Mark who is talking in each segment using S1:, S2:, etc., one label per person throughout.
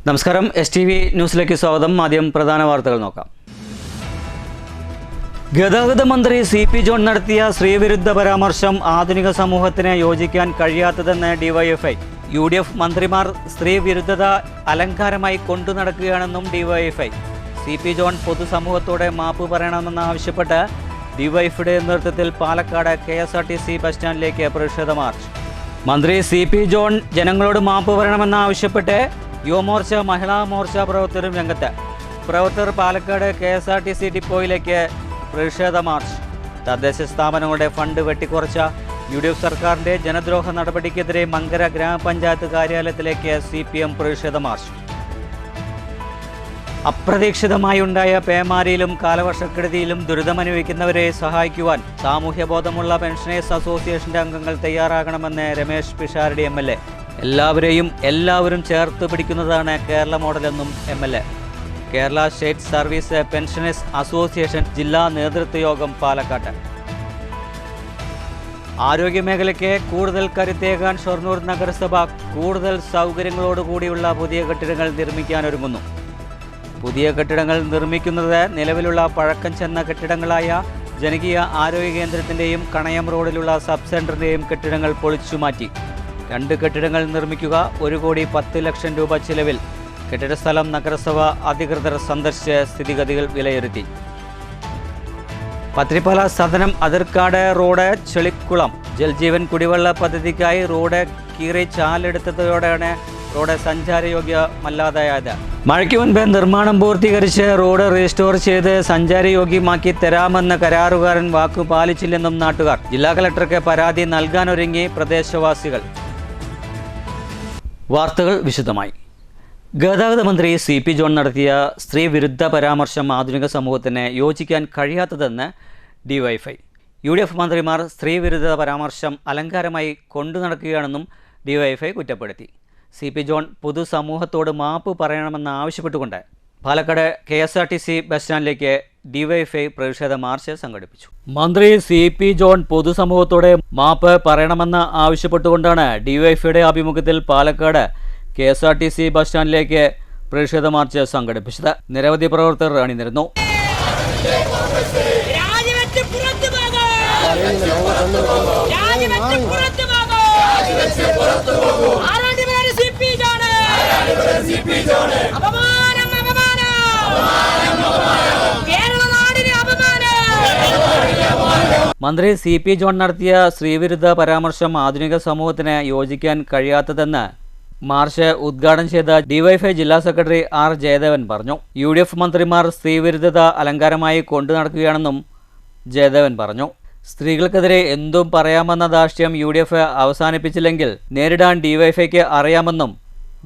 S1: നമസ്കാരം STV ന്യൂസിലേക്ക് സ്വാഗതം. ആദ്യം പ്രധാന വാർത്തകൾ നോക്കാം. ഗതാഗത മന്ത്രി CP ജോൺ നടത്തിയ സ്ത്രീവിരുദ്ധ പരാമർശം ആധുനിക സമൂഹത്തിന് യോജിക്കാൻ കഴിയാത്തതെന്ന് DYFI. UDF മന്ത്രിമാർ സ്ത്രീവിരുദ്ധത അലങ്കാരമായി കൊണ്ടു നടക്കുകയാണെന്നും DYFI. CP ജോൺ പൊതുസമൂഹത്തോടെ മാപ്പ് പറയണമെന്നാവശ്യപ്പെട്ട് DYFIയുടെ നേതൃത്വത്തിൽ പാലക്കാട് KSRTC ബസ് സ്റ്റാൻഡിലേക്ക് പ്രതിഷേധ മാർച്ച്. മന്ത്രി CP ജോൺ ജനങ്ങളോട് മാപ്പ് പറയണമെന്നാവശ്യപ്പെട്ട് യുവമോർച്ച മഹിളാ മോർച്ച പ്രവർത്തകരും രംഗത്ത്. പ്രവർത്തകർ പാലക്കാട് KSRTC ഡിപ്പോയിലേക്ക് പ്രതിഷേധ മാർച്ച്. തദ്ദേശ സ്ഥാപനങ്ങളുടെ ഫണ്ട് വെട്ടിക്കുറച്ച UDF സർക്കാരിൻ്റെ ജനദ്രോഹ നടപടിക്കെതിരെ മങ്കര ഗ്രാമപഞ്ചായത്ത് കാര്യാലയത്തിലേക്ക് CPM പ്രതിഷേധ മാർച്ച്. അപ്രതീക്ഷിതമായി ഉണ്ടായ പേമാരിയിലും കാലവർഷക്കെടുതിയിലും ദുരിതമനുഭവിക്കുന്നവരെ സഹായിക്കുവാൻ സാമൂഹ്യബോധമുള്ള പെൻഷനേഴ്സ് അസോസിയേഷന്റെ അംഗങ്ങൾ തയ്യാറാകണമെന്ന് രമേശ് പിഷാരടി MLA. എല്ലാവരും ചേർത്ത് പിടിക്കുന്നതാണ് കേരള മോഡലെന്നും MLA. Kerala state service pensioners association ജില്ലാ നേതൃത്വ യോഗം പാലക്കാട്ട്. ആരോഗ്യമേഖലയ്ക്ക് കൂടുതൽ കരുത്തേകാൻ ഷൊർണൂർ നഗരസഭ കൂടുതൽ സൗകര്യങ്ങളോടുകൂടിയുള്ള പുതിയ കെട്ടിടങ്ങൾ നിർമ്മിക്കാനൊരുങ്ങുന്നു. പുതിയ കെട്ടിടങ്ങൾ നിർമ്മിക്കുന്നത് നിലവിലുള്ള പഴക്കം ചെന്ന കെട്ടിടങ്ങളായ ജനകീയ ആരോഗ്യ കേന്ദ്രത്തിൻ്റെയും കണയം റോഡിലുള്ള സബ് സെൻ്ററിൻ്റെയും കെട്ടിടങ്ങൾ പൊളിച്ചുമാറ്റി 2 കെട്ടിടങ്ങൾ നിർമ്മിക്കുക. 1,10 ലക്ഷം രൂപ ചിലവിൽ കെട്ടിട സ്ഥലം നഗരസഭ അധികൃതർ സന്ദർശിച്ച് സ്ഥിതിഗതികൾ വിലയിരുത്തി. പത്രിപ്പാല സദനം അതിർക്കാട് റോഡ് ചെളിക്കുളം ജൽജീവൻ കുടിവെള്ള പദ്ധതിക്കായി റോഡ് കീറി ചാലെടുത്തതോടെയാണ് റോഡ് സഞ്ചാരയോഗ്യമല്ലാതായത്. മഴയ്ക്ക് മുൻപ് നിർമ്മാണം പൂർത്തീകരിച്ച് റോഡ് റീസ്റ്റോർ ചെയ്ത് സഞ്ചാരയോഗ്യമാക്കി തരാമെന്ന കരാറുകാരൻ വാക്കു പാലിച്ചില്ലെന്നും നാട്ടുകാർ. ജില്ലാ കളക്ടർക്ക് പരാതി നൽകാനൊരുങ്ങി പ്രദേശവാസികൾ. വാർത്തകൾ വിശദമായി. ഗതാഗത മന്ത്രി CP ജോൺ നടത്തിയ സ്ത്രീവിരുദ്ധ പരാമർശം ആധുനിക സമൂഹത്തിന് യോജിക്കാൻ കഴിയാത്തതെന്ന് DYFI. UDF മന്ത്രിമാർ സ്ത്രീവിരുദ്ധ പരാമർശം അലങ്കാരമായി കൊണ്ടു നടക്കുകയാണെന്നും DYFI കുറ്റപ്പെടുത്തി. CP ജോൺ പൊതുസമൂഹത്തോട് മാപ്പ് പറയണമെന്ന് ആവശ്യപ്പെട്ടുകൊണ്ട് പാലക്കാട് KSRTC ബസ് സ്റ്റാൻഡിലേക്ക് DYFI പ്രതിഷേധ മാർച്ച് സംഘടിപ്പിച്ചു. മന്ത്രി CP ജോൺ പൊതുസമൂഹത്തോടെ മാപ്പ് പറയണമെന്ന് ആവശ്യപ്പെട്ടുകൊണ്ടാണ് DYFIയുടെ ആഭിമുഖ്യത്തിൽ പാലക്കാട് KSRTC ബസ് സ്റ്റാൻഡിലേക്ക് പ്രതിഷേധ മാർച്ച് സംഘടിപ്പിച്ചത്. നിരവധി പ്രവർത്തകർ അണിനിരന്നു. മന്ത്രി CP ജോൺ നടത്തിയ സ്ത്രീവിരുദ്ധ പരാമർശം ആധുനിക സമൂഹത്തിന് യോജിക്കാൻ കഴിയാത്തതെന്ന് മാർച്ച് ഉദ്ഘാടനം ചെയ്ത DYFI ജില്ലാ സെക്രട്ടറി R ജയദേവൻ പറഞ്ഞു. UDF മന്ത്രിമാർ സ്ത്രീവിരുദ്ധത അലങ്കാരമായി കൊണ്ടു നടക്കുകയാണെന്നും ജയദേവൻ പറഞ്ഞു. സ്ത്രീകൾക്കെതിരെ എന്തും പറയാമെന്ന ധാർഷ്ട്യം UDF അവസാനിപ്പിച്ചില്ലെങ്കിൽ നേരിടാൻ DYFIക്ക് അറിയാമെന്നും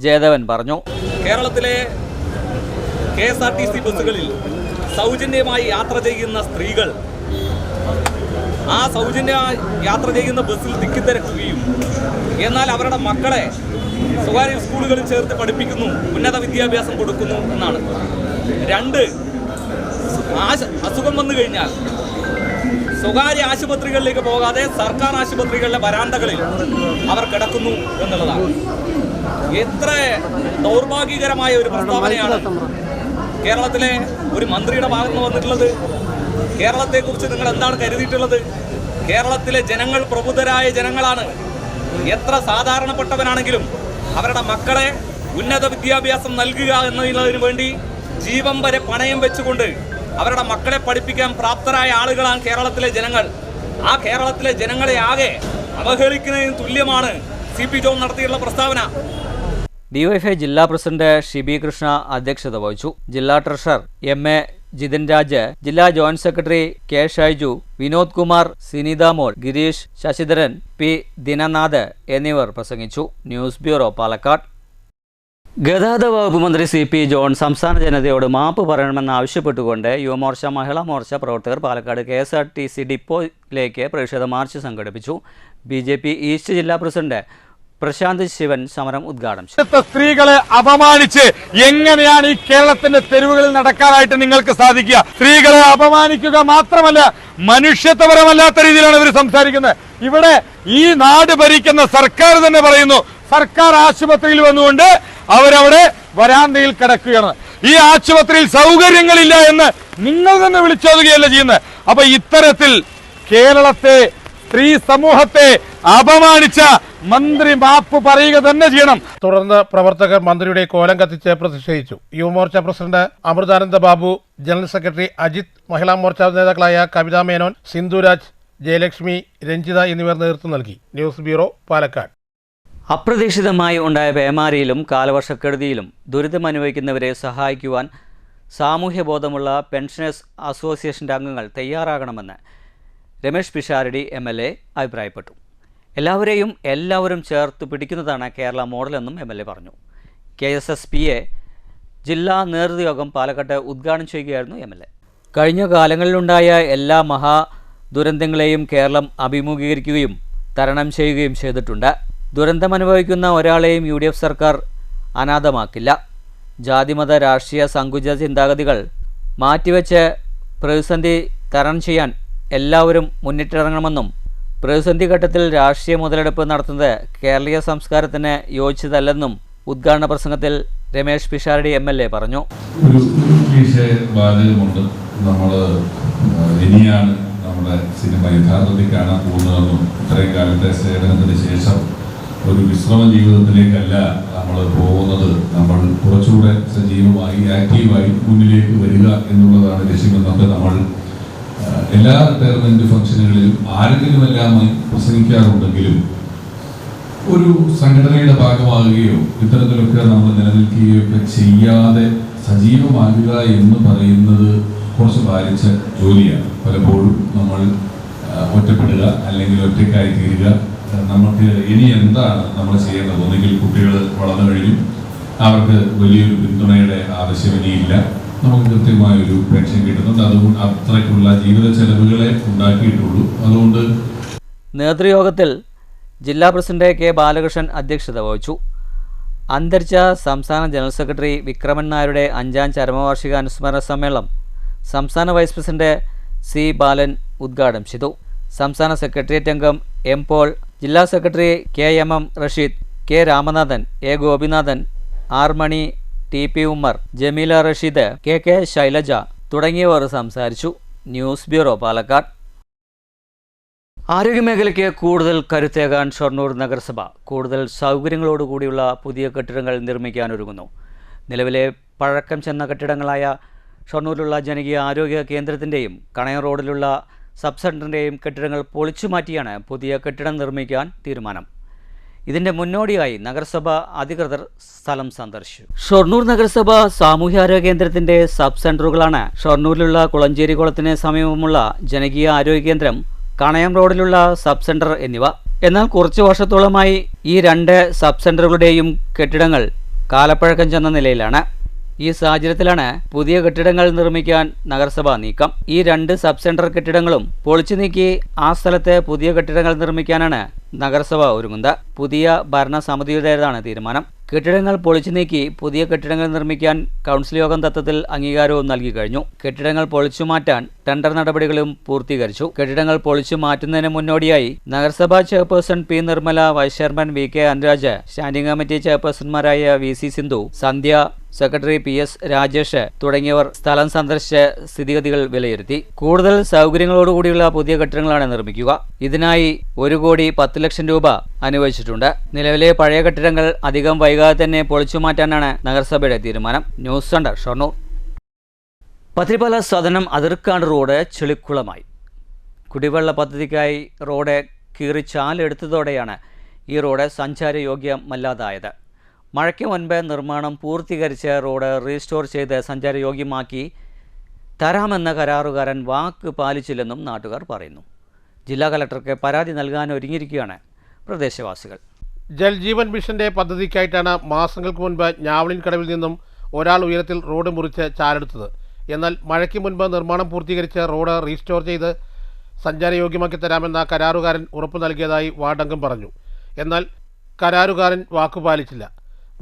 S1: ജയദേവൻ പറഞ്ഞു.
S2: കേരളത്തിലെ KSRTC ബസ്സുകളിൽ സൗജന്യമായി യാത്ര ചെയ്യുന്ന സ്ത്രീകൾ ആ സൗജന്യ യാത്ര ചെയ്യുന്ന ബസ്സിൽ തിക്കിത്തിരക്കുകയും എന്നാൽ അവരുടെ മക്കളെ സ്വകാര്യ സ്കൂളുകളിൽ ചേർത്ത് പഠിപ്പിക്കുന്നു, ഉന്നത വിദ്യാഭ്യാസം കൊടുക്കുന്നു എന്നാണ്. 2, അസുഖം വന്നു കഴിഞ്ഞാൽ സ്വകാര്യ ആശുപത്രികളിലേക്ക് പോകാതെ സർക്കാർ ആശുപത്രികളിലെ വരാന്തകളിൽ അവർ കിടക്കുന്നു എന്നുള്ളതാണ്. എത്ര ദൗർഭാഗ്യകരമായ ഒരു പ്രസ്താവനയാണ് കേരളത്തിലെ ഒരു മന്ത്രിയുടെ ഭാഗത്ത് നിന്ന് വന്നിട്ടുള്ളത്. കേരളത്തെക്കുറിച്ച് നിങ്ങൾ എന്താണ് കരുതിയിട്ടുള്ളത്? കേരളത്തിലെ ജനങ്ങൾ പ്രബുദ്ധരായ ജനങ്ങളാണ്. എത്ര സാധാരണപ്പെട്ടവനാണെങ്കിലും അവരുടെ മക്കളെ ഉന്നത വിദ്യാഭ്യാസം നൽകുക എന്നതിന് വേണ്ടി ജീവൻ വരെ പണയം വെച്ചുകൊണ്ട് അവരുടെ മക്കളെ പഠിപ്പിക്കാൻ പ്രാപ്തരായ ആളുകളാണ് കേരളത്തിലെ ജനങ്ങൾ. ആ കേരളത്തിലെ ജനങ്ങളെ ആകെ അവഹേളിക്കുന്നതിന് തുല്യമാണ് CP ജോൺ നടത്തിയുള്ള പ്രസ്താവന.
S1: DYFI ജില്ലാ പ്രസിഡന്റ് ഷിബി കൃഷ്ണ അധ്യക്ഷത വഹിച്ചു. ജില്ലാ ട്രഷറർ MA ജിതിൻ രാജ്, ജില്ലാ joint secretary K Shaiju, Vinod Kumar, Sinitha Mol, Girish, Sasidharan, P Dinanath എന്നിവർ പ്രസംഗിച്ചു. News bureau Palakkad. ഗതാഗത വകുപ്പ് മന്ത്രി CP ജോൺ സംസ്ഥാന ജനതയോട് മാപ്പ് പറയണമെന്ന് ആവശ്യപ്പെട്ടുകൊണ്ട് യുവമോർച്ച മഹിളാ മോർച്ച പ്രവർത്തകർ പാലക്കാട് KSRTC ഡിപ്പോയിലേക്ക് പ്രതിഷേധ മാർച്ച് സംഘടിപ്പിച്ചു. BJP ഈസ്റ്റ് ജില്ലാ പ്രസിഡന്റ് പ്രശാന്ത് ശിവൻ സമരം ഉദ്ഘാടനം ചെയ്തു.
S3: സ്ത്രീകളെ അപമാനിച്ച് എങ്ങനെയാണ് ഈ കേരളത്തിന്റെ തെരുവുകളിൽ നടക്കാനായിട്ട് നിങ്ങൾക്ക് സാധിക്കുക? സ്ത്രീകളെ അപമാനിക്കുക മാത്രമല്ല, മനുഷ്യത്വപരമല്ലാത്ത രീതിയിലാണ് ഇവർ സംസാരിക്കുന്നത്. ഇവിടെ ഈ നാട് ഭരിക്കുന്ന സർക്കാർ തന്നെ പറയുന്നു, സർക്കാർ ആശുപത്രിയിൽ വന്നുകൊണ്ട് അവരവിടെ വരാന്തയിൽ കിടക്കുകയാണ്. ഈ ആശുപത്രിയിൽ സൗകര്യങ്ങളില്ല എന്ന് നിങ്ങൾ തന്നെ വിളിച്ചോതുകയല്ല ചെയ്യുന്നത്. അപ്പൊ ഇത്തരത്തിൽ കേരളത്തെ സ്ത്രീ സമൂഹത്തെ അപമാനിച്ച മന്ത്രി മാപ്പ് പറയുക തന്നെ ചെയ്യണം.
S4: തുടർന്ന് പ്രവർത്തകർ മന്ത്രിയുടെ കോലം കത്തിച്ച് പ്രതിഷേധിച്ചു. Yuvamorcha president Amruthananda Babu, general secretary Ajith, Mahila Morcha നേതാക്കളായ കവിതാ മേനോൻ, സിന്ധുരാജ്, ജയലക്ഷ്മി, രഞ്ജിത എന്നിവർ നേതൃത്വം നൽകി. News bureau, Palakkad.
S1: അപ്രതീക്ഷിതമായി ഉണ്ടായ പേമാരിയിലും കാലവർഷക്കെടുതിയിലും ദുരിതമനുഭവിക്കുന്നവരെ സഹായിക്കുവാൻ സാമൂഹ്യബോധമുള്ള പെൻഷനേഴ്സ് അസോസിയേഷൻ്റെ അംഗങ്ങൾ തയ്യാറാകണമെന്ന് രമേഷ് പിഷാരടി MLA അഭിപ്രായപ്പെട്ടു. എല്ലാവരും ചേർത്ത് പിടിക്കുന്നതാണ് കേരള മോഡലെന്നും MLA പറഞ്ഞു. KSSPA ജില്ലാ നേതൃയോഗം പാലക്കാട്ട് ഉദ്ഘാടനം ചെയ്യുകയായിരുന്നു MLA. കഴിഞ്ഞ കാലങ്ങളിലുണ്ടായ എല്ലാ ദുരന്തങ്ങളെയും കേരളം അഭിമുഖീകരിക്കുകയും തരണം ചെയ്യുകയും ചെയ്തിട്ടുണ്ട്. ദുരന്തമനുഭവിക്കുന്ന ഒരാളെയും UDF സർക്കാർ അനാഥമാക്കില്ല. ജാതിമത രാഷ്ട്രീയ സങ്കുച ചിന്താഗതികൾ മാറ്റിവെച്ച് പ്രതിസന്ധി തരണം ചെയ്യാൻ എല്ലാവരും മുന്നിട്ടിറങ്ങണമെന്നും പ്രതിസന്ധി ഘട്ടത്തിൽ രാഷ്ട്രീയ മുതലെടുപ്പ് നടത്തുന്നത് കേരളീയ സംസ്കാരത്തിന് യോജിച്ചതല്ലെന്നും ഉദ്ഘാടന പ്രസംഗത്തിൽ രമേഷ് പിഷാരടി MLA പറഞ്ഞു.
S5: നമ്മൾ ഇനിയാണ് നമ്മുടെ സിനിമ യഥാർത്ഥത്തിൽ കാണാൻ പോകുന്നതെന്നും ഇത്രയും കാലത്തെ സേവനത്തിന് ശേഷം ഒരു വിശ്രമ ജീവിതത്തിലേക്കല്ല നമ്മൾ പോകുന്നത്, നമ്മൾ കുറച്ചുകൂടെ സജീവമായി ആക്റ്റീവായി മുന്നിലേക്ക് വരിക എന്നുള്ളതാണ് ലക്ഷ്യമെന്നൊക്കെ നമ്മൾ എല്ലാ റിട്ടയർമെന്റ് ഫംഗ്ഷനുകളിലും ആരെങ്കിലുമെല്ലാം പ്രസംഗിക്കാറുണ്ടെങ്കിലും ഒരു സംഘടനയുടെ ഭാഗമാകുകയോ ഇത്തരത്തിലൊക്കെ നമ്മൾ നിലനിൽക്കുകയോ ഒക്കെ ചെയ്യാതെ സജീവമാകുക എന്ന് പറയുന്നത് കുറച്ച് ഭാരിച്ച ജോലിയാണ്. പലപ്പോഴും നമ്മൾ ഒറ്റപ്പെടുക അല്ലെങ്കിൽ ഒറ്റയ്ക്കായി തീരുക. നമുക്ക് ഇനി എന്താണ് നമ്മൾ ചെയ്യേണ്ടത്? ഒന്നുകിൽ കുട്ടികൾ വളർന്നു കഴിഞ്ഞു, അവർക്ക് വലിയൊരു പിന്തുണയുടെ ആവശ്യം ഇനിയില്ല, നമുക്ക് കൃത്യമായൊരു പെൻഷൻ കിട്ടുന്നുണ്ട്, അതുകൊണ്ട് അത്രയ്ക്കുള്ള ജീവിത ചെലവുകളെ ഉണ്ടാക്കിയിട്ടുള്ളൂ. അതുകൊണ്ട്
S1: നേതൃയോഗത്തിൽ ജില്ലാ പ്രസിഡന്റ് K. ബാലകൃഷ്ണൻ അധ്യക്ഷത വഹിച്ചു. അന്തരിച്ച സംസ്ഥാന ജനറൽ സെക്രട്ടറി വിക്രമൻ നായരുടെ 5ാം ചരമവാർഷിക അനുസ്മരണ സമ്മേളനം സംസ്ഥാന വൈസ് പ്രസിഡന്റ് C. ബാലൻ ഉദ്ഘാടനം ചെയ്തു. സംസ്ഥാന സെക്രട്ടേറിയറ്റ് അംഗം M. പോൾ, ജില്ലാ secretary KMM Rasheed, K. Ramanathan, A. Gopinathan, R. Mani, TP Ummer, Jameela Rasheed, KK Shailaja തുടങ്ങിയവർ സംസാരിച്ചു. News bureau, Palakkad. ആരോഗ്യമേഖലയ്ക്ക് കൂടുതൽ കരുത്തേകാൻ ഷൊർണൂർ നഗരസഭ കൂടുതൽ സൗകര്യങ്ങളോടുകൂടിയുള്ള പുതിയ കെട്ടിടങ്ങൾ നിർമ്മിക്കാനൊരുങ്ങുന്നു. നിലവിലെ പഴക്കം ചെന്ന കെട്ടിടങ്ങളായ ഷൊർണൂരിലുള്ള ജനകീയ ആരോഗ്യ കേന്ദ്രത്തിൻ്റെയും കണയം റോഡിലുള്ള സബ് സെൻ്ററിൻ്റെയും കെട്ടിടങ്ങൾ പൊളിച്ചുമാറ്റിയാണ് പുതിയ കെട്ടിടം നിർമ്മിക്കാൻ തീരുമാനം. ഇതിൻ്റെ മുന്നോടിയായി നഗരസഭ അധികൃതർ സ്ഥലം സന്ദർശിച്ചു. ഷൊർണൂർ നഗരസഭ സാമൂഹ്യാരോഗ്യ കേന്ദ്രത്തിൻ്റെ സബ് സെൻ്ററുകളാണ് ഷൊർണൂരിലുള്ള കുളഞ്ചേരി കുളത്തിന് സമീപമുള്ള ജനകീയ ആരോഗ്യ കേന്ദ്രം, കണയം റോഡിലുള്ള സബ് സെൻ്റർ എന്നിവ. എന്നാൽ കുറച്ച് വർഷത്തോളമായി ഈ 2 സബ് സെൻ്ററുകളുടെയും കെട്ടിടങ്ങൾ കാലപ്പഴക്കം ചെന്ന നിലയിലാണ്. ഈ സാഹചര്യത്തിലാണ് പുതിയ കെട്ടിടങ്ങൾ നിർമ്മിക്കാൻ നഗരസഭ നീക്കം. ഈ 2 സബ് സെൻ്റർ കെട്ടിടങ്ങളും പൊളിച്ചു നീക്കി ആ സ്ഥലത്ത് പുതിയ കെട്ടിടങ്ങൾ നിർമ്മിക്കാനാണ് നഗരസഭ ഒരുങ്ങുന്നത്. പുതിയ ഭരണസമിതിയുടേതാണ് തീരുമാനം. കെട്ടിടങ്ങൾ പൊളിച്ചു നീക്കി പുതിയ കെട്ടിടങ്ങൾ നിർമ്മിക്കാൻ കൗൺസിൽ യോഗം തത്വത്തിൽ അംഗീകാരവും നൽകി കഴിഞ്ഞു. കെട്ടിടങ്ങൾ പൊളിച്ചു മാറ്റാൻ ടെൻഡർ നടപടികളും പൂർത്തീകരിച്ചു. കെട്ടിടങ്ങൾ പൊളിച്ചു മാറ്റുന്നതിന് മുന്നോടിയായി നഗരസഭാ chairperson P. Nirmala, vice chairman VK Anuraj, standing committee ചെയർപേഴ്സൺമാരായ VC Sindhu, Sandhya, secretary PS Rajesh തുടങ്ങിയവർ സ്ഥലം സന്ദർശിച്ച് സ്ഥിതിഗതികൾ വിലയിരുത്തി. കൂടുതൽ സൗകര്യങ്ങളോടുകൂടിയുള്ള പുതിയ കെട്ടിടങ്ങളാണ് നിർമ്മിക്കുക. ഇതിനായി 1,10,00,000 രൂപ അനുവദിച്ചിട്ടുണ്ട്. നിലവിലെ പഴയ കെട്ടിടങ്ങൾ അധികം വൈകാതെ തന്നെ പൊളിച്ചു മാറ്റാനാണ് നഗരസഭയുടെ തീരുമാനം. News centre, Shoranur. Pathirippala Sadanam Athirkad road ചെളിക്കുളമായി. കുടിവെള്ള പദ്ധതിക്കായി റോഡ് കീറി ചാലെടുത്തതോടെയാണ് ഈ റോഡ് സഞ്ചാരയോഗ്യമല്ലാതായത്. മഴയ്ക്ക് മുൻപ് നിർമ്മാണം പൂർത്തീകരിച്ച് റോഡ് റീസ്റ്റോർ ചെയ്ത് സഞ്ചാരയോഗ്യമാക്കി തരാമെന്ന കരാറുകാരൻ വാക്ക് പാലിച്ചില്ലെന്നും നാട്ടുകാർ പറയുന്നു. ജില്ലാ കലക്ടർക്ക് പരാതി നൽകാൻ ഒരുങ്ങിയിരിക്കുകയാണ് പ്രദേശവാസികൾ.
S4: ജൽജീവൻ മിഷന്റെ പദ്ധതിക്കായിട്ടാണ് മാസങ്ങൾക്ക് മുൻപ് ഞാവളിൻ കടവിൽ നിന്നും ഒരാൾ ഉയരത്തിൽ റോഡ് മുറിച്ച് ചാലെടുത്തത്. എന്നാൽ മഴയ്ക്ക് മുൻപ് നിർമ്മാണം പൂർത്തീകരിച്ച് റോഡ് റീസ്റ്റോർ ചെയ്ത് സഞ്ചാരയോഗ്യമാക്കി തരാമെന്ന കരാറുകാരൻ ഉറപ്പു നൽകിയതായി വാർഡംഗം പറഞ്ഞു. എന്നാൽ കരാറുകാരൻ വാക്കുപാലിച്ചില്ല.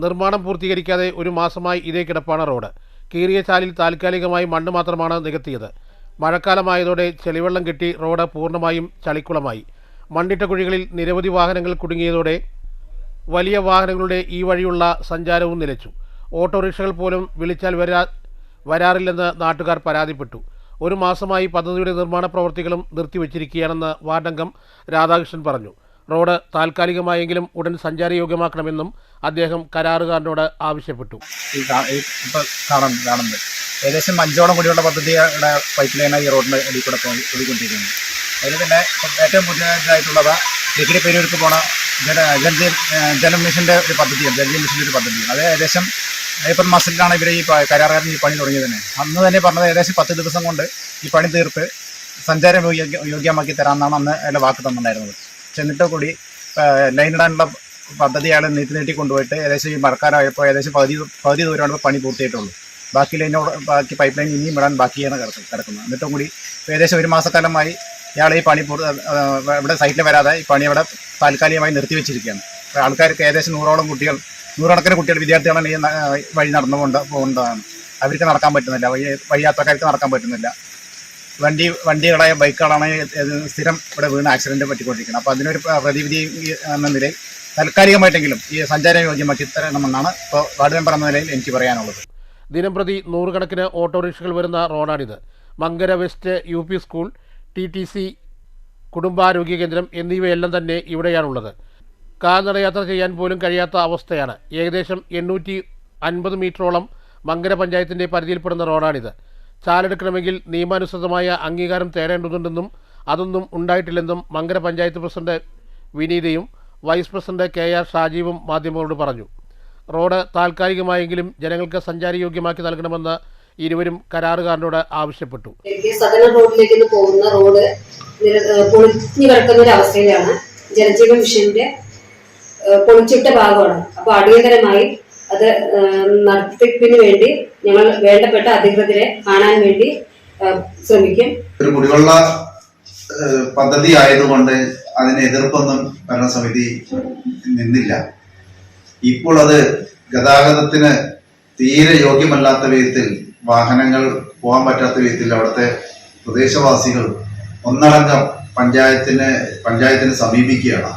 S4: നിർമ്മാണം പൂർത്തീകരിക്കാതെ 1 മാസമായി ഇതേ കിടപ്പാണ് റോഡ്. കീറിയ ചാലിൽ താൽക്കാലികമായി മണ്ണ് മാത്രമാണ് നികത്തിയത്. മഴക്കാലമായതോടെ ചെളിവെള്ളം കെട്ടി റോഡ് പൂർണ്ണമായും ചളിക്കുളമായി. മണ്ണിട്ട കുഴികളിൽ നിരവധി വാഹനങ്ങൾ കുടുങ്ങിയതോടെ വലിയ വാഹനങ്ങളുടെ ഈ വഴിയുള്ള സഞ്ചാരവും നിലച്ചു. ഓട്ടോറിക്ഷകൾ പോലും വിളിച്ചാൽ വരാറില്ലെന്ന് നാട്ടുകാർ പരാതിപ്പെട്ടു. ഒരു മാസമായി പദ്ധതിയുടെ നിർമ്മാണ പ്രവൃത്തികളും നിർത്തിവച്ചിരിക്കുകയാണെന്ന് വാർഡംഗം രാധാകൃഷ്ണൻ പറഞ്ഞു. റോഡ് താൽക്കാലികമായെങ്കിലും ഉടൻ സഞ്ചാരയോഗ്യമാക്കണമെന്നും അദ്ദേഹം കരാറുകാരനോട് ആവശ്യപ്പെട്ടു.
S6: ഇപ്പോൾ കാണുന്നത് ഏകദേശം 5ഓളം കൂടിയുള്ള പദ്ധതിയുടെ പൈപ്പ് ലൈനായി ഈ റോഡിൻ്റെ അടിയിൽ കൂടെ പോയിക്കൊണ്ടിരിക്കുന്നത്. അതിൽ തന്നെ ഏറ്റവും പുതിയതായിട്ടുള്ളത് ഡിഗ്രി പേരൂർക്ക് പോണ ജലം മിഷൻ്റെ ഒരു പദ്ധതിയാണ്. ജലജീവൻ മിഷൻ്റെ ഒരു പദ്ധതിയാണ്. അത് ഏകദേശം ഏപ്രിൽ മാസത്തിലാണ് ഇവർ ഈ കരാറുകാരൻ ഈ പണി തുടങ്ങിയത് തന്നെ. അന്ന് തന്നെ പറഞ്ഞത് ഏകദേശം 10 ദിവസം കൊണ്ട് ഈ പണി തീർത്ത് സഞ്ചാരം യോഗ്യമാക്കി തരാമെന്നാണ് അന്ന് അതിൻ്റെ വാക്ക് തന്നിട്ടുണ്ടായിരുന്നത്. പക്ഷെ എന്നിട്ട് കൂടി ലൈനിടാനുള്ള പദ്ധതി അയാൾ നീട്ടി കൊണ്ടുപോയിട്ട് ഏകദേശം ഈ മഴക്കാലമായപ്പോൾ ഏകദേശം പകുതി ദൂരമാണ് പണി പൂർത്തിയായിട്ടുള്ളൂ. ബാക്കി പൈപ്പ് ലൈൻ ഇനിയും ഇടാൻ ബാക്കിയാണ് കിടക്കുന്നത്. എന്നിട്ടും കൂടി ഏകദേശം ഒരു മാസക്കാലമായി ഇയാൾ ഈ പണി ഇവിടെ സൈറ്റിൽ വരാതെ ഈ പണി അവിടെ താൽക്കാലികമായി നിർത്തിവെച്ചിരിക്കുകയാണ്. ആൾക്കാർക്ക് ഏകദേശം 100കണക്കിന് കുട്ടികൾ വിദ്യാർത്ഥികളാണ് ഈ വഴി പോകുന്നതാണ്. അവർക്ക് നടക്കാൻ പറ്റുന്നില്ല, വഴിയാത്രക്കാർക്ക് നടക്കാൻ പറ്റുന്നില്ല. വണ്ടികളായ ബൈക്കുകളാണ് സ്ഥിരം ഇവിടെ വീണ് ആക്സിഡന്റ് പറ്റിക്കൊണ്ടിരിക്കുന്നത്. അപ്പോൾ അതിനൊരു പ്രതിവിധി എന്ന നിലയിൽ താൽക്കാലികമായിട്ടെങ്കിലും ഈ സഞ്ചാരം യോഗ്യമാക്കി തരണമെന്നാണ് ഇപ്പോൾ വാർഡ് മെമ്പർ എന്ന നിലയിൽ എനിക്ക് പറയാനുള്ളത്.
S4: ദിനംപ്രതി 100 കണക്കിന് ഓട്ടോറിക്ഷകൾ വരുന്ന റോഡാണിത്. Mankara west UP school, TTC കുടുംബാരോഗ്യ കേന്ദ്രം എന്നിവയെല്ലാം തന്നെ ഇവിടെയാണുള്ളത്. കാൽനടയാത്ര ചെയ്യാൻ പോലും കഴിയാത്ത അവസ്ഥയാണ്. ഏകദേശം 850 മീറ്ററോളം മങ്കര പഞ്ചായത്തിൻ്റെ പരിധിയിൽപ്പെടുന്ന റോഡാണിത്. ചാലെടുക്കണമെങ്കിൽ നിയമാനുസൃതമായ അംഗീകാരം തേടേണ്ടതുണ്ടെന്നും അതൊന്നും ഉണ്ടായിട്ടില്ലെന്നും മങ്കര പഞ്ചായത്ത് പ്രസിഡന്റ് വിനീതയും വൈസ് പ്രസിഡന്റ് KR ഷാജീവും മാധ്യമങ്ങളോട് പറഞ്ഞു. റോഡ് താൽക്കാലികമായെങ്കിലും ജനങ്ങൾക്ക് സഞ്ചാരയോഗ്യമാക്കി നൽകണമെന്ന് ഇരുവരും കരാറുകാരനോട് ആവശ്യപ്പെട്ടു.
S7: സദന റോഡിലേക്ക് പോകുന്ന റോഡ് പൊളിഞ്ഞു കിടക്കുന്ന ഒരു അവസ്ഥയിലാണ്. ജലജീവൻ മിഷന്റെ പൊളിച്ചിട്ട ഭാഗമാണ്. അപ്പോൾ അടിയന്തരമായി അത് നടത്തിപ്പിന് വേണ്ടി ഞങ്ങൾ വേണ്ടപ്പെട്ട അധികൃതരെ കാണാൻ വേണ്ടി ശ്രമിക്കും.
S8: ഒരു കുടിവെള്ള പദ്ധതി ആയതുകൊണ്ട് അതിന് എതിർപ്പൊന്നും ഭരണസമിതി നിന്നില്ല. ഇപ്പോൾ അത് ഗതാഗതത്തിന് തീരെ യോഗ്യമല്ലാത്ത വിധത്തിൽ വാഹനങ്ങൾ പോകാൻ പറ്റാത്ത വിധത്തിൽ അവിടുത്തെ പ്രദേശവാസികൾ ഒന്നടങ്കം പഞ്ചായത്തിനെ സമീപിക്കുകയാണ്.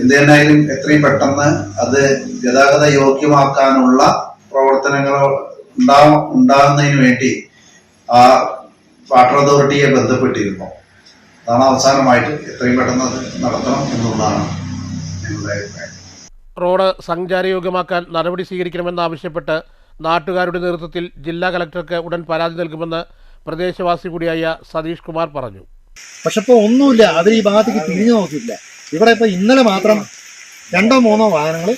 S8: എന്ത് തന്നെയായാലും എത്രയും പെട്ടെന്ന് അത് ഗതാഗത യോഗ്യമാക്കാനുള്ള പ്രവർത്തനങ്ങൾ ഉണ്ടാകുന്നതിന് വേണ്ടി ആ വാട്ടർ അതോറിറ്റിയെ ബന്ധപ്പെട്ടിരുന്നു. അതാണ് അവസാനമായിട്ട് എത്രയും പെട്ടെന്ന് അത് നടത്തണം എന്നുള്ളതാണ് ഞങ്ങളുടെ അഭിപ്രായം.
S4: റോഡ് സഞ്ചാരയോഗ്യമാക്കാൻ നടപടി സ്വീകരിക്കണമെന്നാവശ്യപ്പെട്ട് നാട്ടുകാരുടെ നേതൃത്വത്തിൽ ജില്ലാ കലക്ടർക്ക് ഉടൻ പരാതി നൽകുമെന്ന് പ്രദേശവാസി കൂടിയായ സതീഷ് കുമാർ പറഞ്ഞു.
S9: പക്ഷെ ഇപ്പോൾ ഒന്നുമില്ല, അവർ ഈ ഭാഗത്തേക്ക് തിരിഞ്ഞു നോക്കിയില്ല. ഇവിടെ ഇപ്പോൾ ഇന്നലെ മാത്രം 2-3 വാഹനങ്ങൾ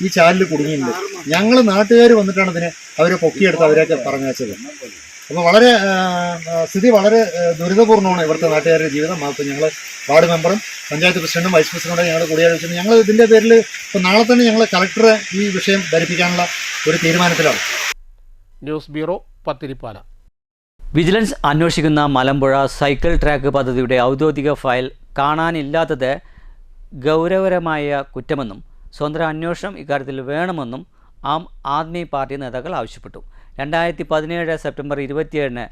S9: ഈ ചാലിൽ കുടുങ്ങിയിട്ടുണ്ട്. ഞങ്ങൾ നാട്ടുകാർ വന്നിട്ടാണ് ഇതിനെ അവരെ പൊക്കിയെടുത്ത് അവരെയൊക്കെ പറഞ്ഞയച്ചത്. അപ്പോൾ സ്ഥിതി വളരെ ദുരിതപൂർണ്ണമാണ് ഇവിടുത്തെ നാട്ടുകാരുടെ ജീവിതം. അപ്പോൾ ഞങ്ങൾ വാർഡ് മെമ്പറും പഞ്ചായത്ത് പ്രസിഡന്റും വൈസ് പ്രസിഡന്റും ഞങ്ങൾ കൂടിയാലോചിച്ചു. ഞങ്ങൾ ഇതിൻ്റെ പേരിൽ ഇപ്പോൾ നാളെ തന്നെ ഞങ്ങൾ കളക്ടറെ ഈ വിഷയം ധരിപ്പിക്കാനുള്ള ഒരു തീരുമാനത്തിലാണ്.
S4: News bureau, Pathirippala.
S1: വിജിലൻസ് അന്വേഷിക്കുന്ന മലമ്പുഴ സൈക്കിൾ ട്രാക്ക് പദ്ധതിയുടെ ഔദ്യോഗിക ഫയൽ കാണാനില്ലാത്തത് ഗൗരവകരമായ കുറ്റമെന്നും സ്വതന്ത്ര അന്വേഷണം ഇക്കാര്യത്തിൽ വേണമെന്നും ആം ആദ്മി പാർട്ടി നേതാക്കൾ ആവശ്യപ്പെട്ടു. 2017 സെപ്റ്റംബർ 27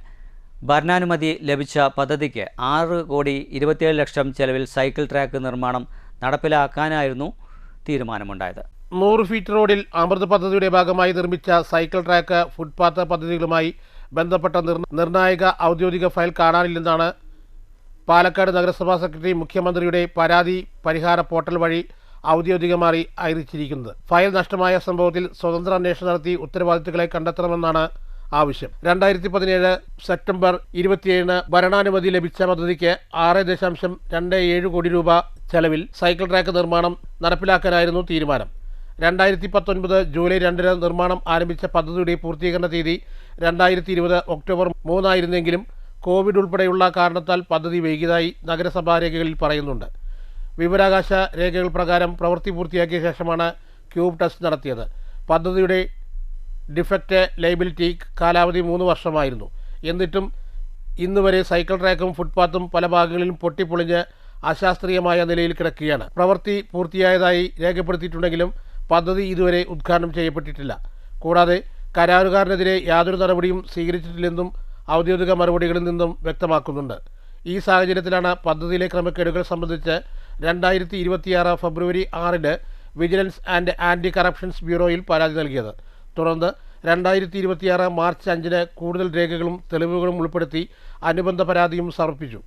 S1: ഭരണാനുമതി ലഭിച്ച പദ്ധതിക്ക് 6,27,00,000 ചെലവിൽ സൈക്കിൾ ട്രാക്ക് നിർമ്മാണം നടപ്പിലാക്കാനായിരുന്നു തീരുമാനമുണ്ടായത്.
S4: 100 ഫീറ്റ് റോഡിൽ അമൃത് പദ്ധതിയുടെ ഭാഗമായി നിർമ്മിച്ച സൈക്കിൾ ട്രാക്ക്, ഫുട്പാത്ത് പദ്ധതികളുമായി ബന്ധപ്പെട്ട നിർണായക ഔദ്യോഗിക ഫയൽ കാണാനില്ലെന്നാണ് പാലക്കാട് നഗരസഭാ സെക്രട്ടറി മുഖ്യമന്ത്രിയുടെ പരാതി പരിഹാര പോർട്ടൽ വഴി ഔദ്യോഗികമായി അറിയിച്ചിരിക്കുന്നത്. ഫയൽ നഷ്ടമായ സംഭവത്തിൽ സ്വതന്ത്ര അന്വേഷണം നടത്തി ഉത്തരവാദിത്തങ്ങളെ കണ്ടെത്തണമെന്നാണ് ആവശ്യം. 2017 സെപ്റ്റംബർ 27 ഭരണാനുമതി ലഭിച്ച പദ്ധതിക്ക് 6.27 കോടി രൂപ ചെലവിൽ സൈക്കിൾ ട്രാക്ക് നിർമ്മാണം നടപ്പിലാക്കാനായിരുന്നു തീരുമാനം. 2019 ജൂലൈ 2 നിർമ്മാണം ആരംഭിച്ച പദ്ധതിയുടെ പൂർത്തീകരണ തീയതി 2020 ഒക്ടോബർ 3 ആയിരുന്നെങ്കിലും കോവിഡ് ഉൾപ്പെടെയുള്ള കാരണത്താൽ പദ്ധതി വൈകിയതായി നഗരസഭാ രേഖകളിൽ പറയുന്നുണ്ട്. വിവരാവകാശ രേഖകൾ പ്രകാരം പ്രവൃത്തി പൂർത്തിയാക്കിയ ശേഷമാണ് ക്യൂബ് ടെസ്റ്റ് നടത്തിയത്. പദ്ധതിയുടെ ഡിഫക്റ്റ് ലയബിലിറ്റി കാലാവധി 3 വർഷമായിരുന്നു. എന്നിട്ടും ഇന്നുവരെ സൈക്കിൾ ട്രാക്കും ഫുട്പാത്തും പല ഭാഗങ്ങളിലും പൊട്ടിപ്പൊളിഞ്ഞ് അശാസ്ത്രീയമായ നിലയിൽ കിടക്കുകയാണ്. പ്രവൃത്തി പൂർത്തിയായതായി രേഖപ്പെടുത്തിയിട്ടുണ്ടെങ്കിലും പദ്ധതി ഇതുവരെ ഉദ്ഘാടനം ചെയ്യപ്പെട്ടിട്ടില്ല. കൂടാതെ കരാറുകാരനെതിരെ യാതൊരു നടപടിയും സ്വീകരിച്ചിട്ടില്ലെന്നും ഔദ്യോഗിക മറുപടികളിൽ നിന്നും വ്യക്തമാക്കുന്നുണ്ട്. ഈ സാഹചര്യത്തിലാണ് പദ്ധതിയിലെ ക്രമക്കേടുകൾ സംബന്ധിച്ച് 2026 ഫെബ്രുവരി 6 വിജിലൻസ് ആൻഡ് ആൻറ്റി കറപ്ഷൻസ് ബ്യൂറോയിൽ പരാതി നൽകിയത്. തുടർന്ന് 2026 മാർച്ച് 5-ന് കൂടുതൽ രേഖകളും തെളിവുകളും ഉൾപ്പെടുത്തി അനുബന്ധ പരാതിയും സമർപ്പിച്ചു.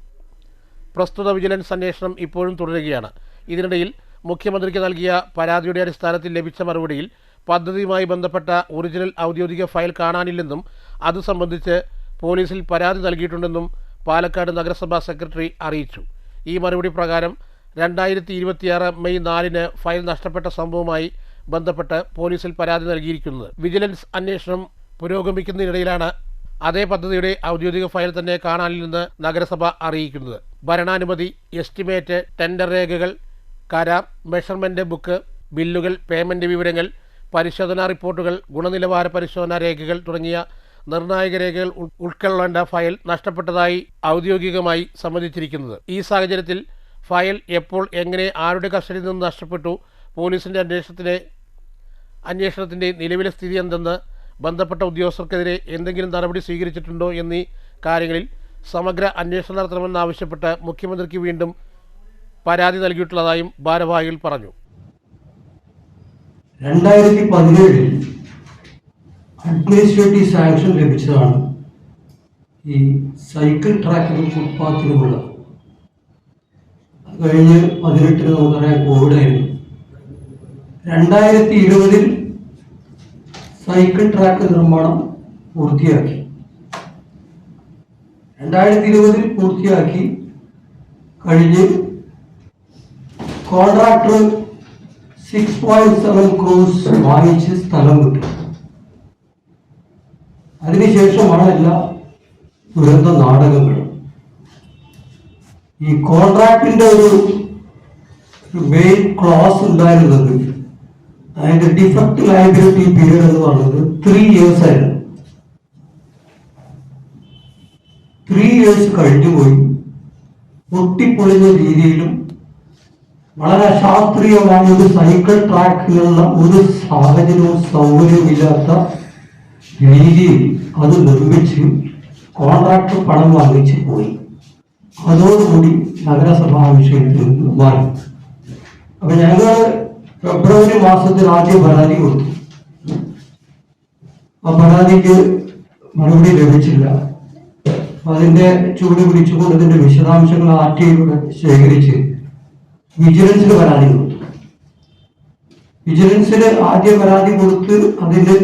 S4: പ്രസ്തുത വിജിലൻസ് അന്വേഷണം ഇപ്പോഴും തുടരുകയാണ്. ഇതിനിടയിൽ മുഖ്യമന്ത്രിക്ക് നൽകിയ പരാതിയുടെ അടിസ്ഥാനത്തിൽ ലഭിച്ച മറുപടിയിൽ പദ്ധതിയുമായി ബന്ധപ്പെട്ട ഒറിജിനൽ ഔദ്യോഗിക ഫയൽ കാണാനില്ലെന്നും അത് സംബന്ധിച്ച് പോലീസിൽ പരാതി നൽകിയിട്ടുണ്ടെന്നും പാലക്കാട് നഗരസഭാ സെക്രട്ടറി അറിയിച്ചു. ഈ മറുപടി പ്രകാരം 2026 മെയ് 4-ന് ഫയൽ നഷ്ടപ്പെട്ട സംഭവവുമായി ബന്ധപ്പെട്ട് പോലീസിൽ പരാതി നൽകിയിരിക്കുന്നത്. വിജിലൻസ് അന്വേഷണം പുരോഗമിക്കുന്നതിനിടയിലാണ് അതേ പദ്ധതിയുടെ ഔദ്യോഗിക ഫയൽ തന്നെ കാണാനില്ലെന്ന് നഗരസഭ അറിയിക്കുന്നത്. ഭരണാനുമതി, എസ്റ്റിമേറ്റ്, ടെൻഡർ രേഖകൾ, കരാർ, മെഷർമെന്റ് ബുക്ക്, ബില്ലുകൾ, പേയ്മെന്റ് വിവരങ്ങൾ, പരിശോധനാ റിപ്പോർട്ടുകൾ, ഗുണനിലവാര പരിശോധനാ രേഖകൾ തുടങ്ങിയ നിർണായക രേഖകൾ ഉൾക്കൊള്ളേണ്ട ഫയൽ നഷ്ടപ്പെട്ടതായി ഔദ്യോഗികമായി സമ്മതിച്ചിരിക്കുന്നത്. ഈ സാഹചര്യത്തിൽ ഫയൽ എപ്പോൾ, എങ്ങനെ, ആരുടെ കസ്റ്റഡിയിൽ നിന്ന് നഷ്ടപ്പെട്ടു, പോലീസിൻ്റെ അന്വേഷണത്തിൻ്റെ നിലവിലെ സ്ഥിതി എന്തെന്ന്, ബന്ധപ്പെട്ട ഉദ്യോഗസ്ഥർക്കെതിരെ എന്തെങ്കിലും നടപടി സ്വീകരിച്ചിട്ടുണ്ടോ എന്നീ കാര്യങ്ങളിൽ സമഗ്ര അന്വേഷണം നടത്തണമെന്നാവശ്യപ്പെട്ട് മുഖ്യമന്ത്രിക്ക് വീണ്ടും പരാതി നൽകിയിട്ടുള്ളതായും ഭാരവാഹികൾ പറഞ്ഞു.
S10: 2017 അഡ്മിനിസ്ട്രേറ്റീവ് സാങ്ഷൻ ലഭിച്ചതാണ് ഈ സൈക്കിൾ ട്രാക്കിനും ഫുട്പാത്തിനുമുള്ള. അത് കഴിഞ്ഞ് 18 നമുക്കറിയാം കോവിഡായിരുന്നു. 2020 സൈക്കിൾ ട്രാക്ക് നിർമ്മാണം പൂർത്തിയാക്കി. 2020 പൂർത്തിയാക്കി കഴിഞ്ഞ് കോൺട്രാക്ടർ 6.7 crores വാങ്ങിച്ച് സ്ഥലം വിട്ടു. അതിനുശേഷമാണ് എല്ലാ ദുരന്ത നാടകങ്ങളും. ഈ കോൺട്രാക്ടിന്റെ ഒരു മെയിൻ ക്ലോസ് ഉണ്ടായിരുന്നത്, അതിന്റെ ഡിഫക്ട് ലയബിലിറ്റി പീരീഡ് എന്ന് പറയുന്നത് 3 years ആയിരുന്നു. 3 years കഴിഞ്ഞുപോയി. പൊട്ടിപ്പൊളിഞ്ഞ രീതിയിലും വളരെ ശാസ്ത്രീയമായ ഒരു സൈക്കിൾ ട്രാക്കിനുള്ള ഒരു സാഹചര്യവും സൗകര്യവുമില്ലാത്ത രീതിയിൽ അത് നിർമ്മിച്ച് കോൺട്രാക്ടർ പണം വാങ്ങിച്ച് പോയി. അതോടുകൂടി നഗരസഭാ വിഷയത്തിൽ നിന്ന് മാറി. അപ്പൊ ഞങ്ങൾ ഫെബ്രുവരി മാസത്തിൽ ആദ്യം പരാതി കൊടുത്തു. ആ പരാതിക്ക് മറുപടി ലഭിച്ചില്ല. അതിന്റെ ചൂട് പിടിച്ചുകൊണ്ട് ഇതിന്റെ വിശദാംശങ്ങൾ ആർടിഐയിലൂടെ ശേഖരിച്ച് വിജിലൻസിന് പരാതി കൊടുത്തു. വിജിലൻസിന് ആദ്യ പരാതി കൊടുത്ത് അതിന്റെ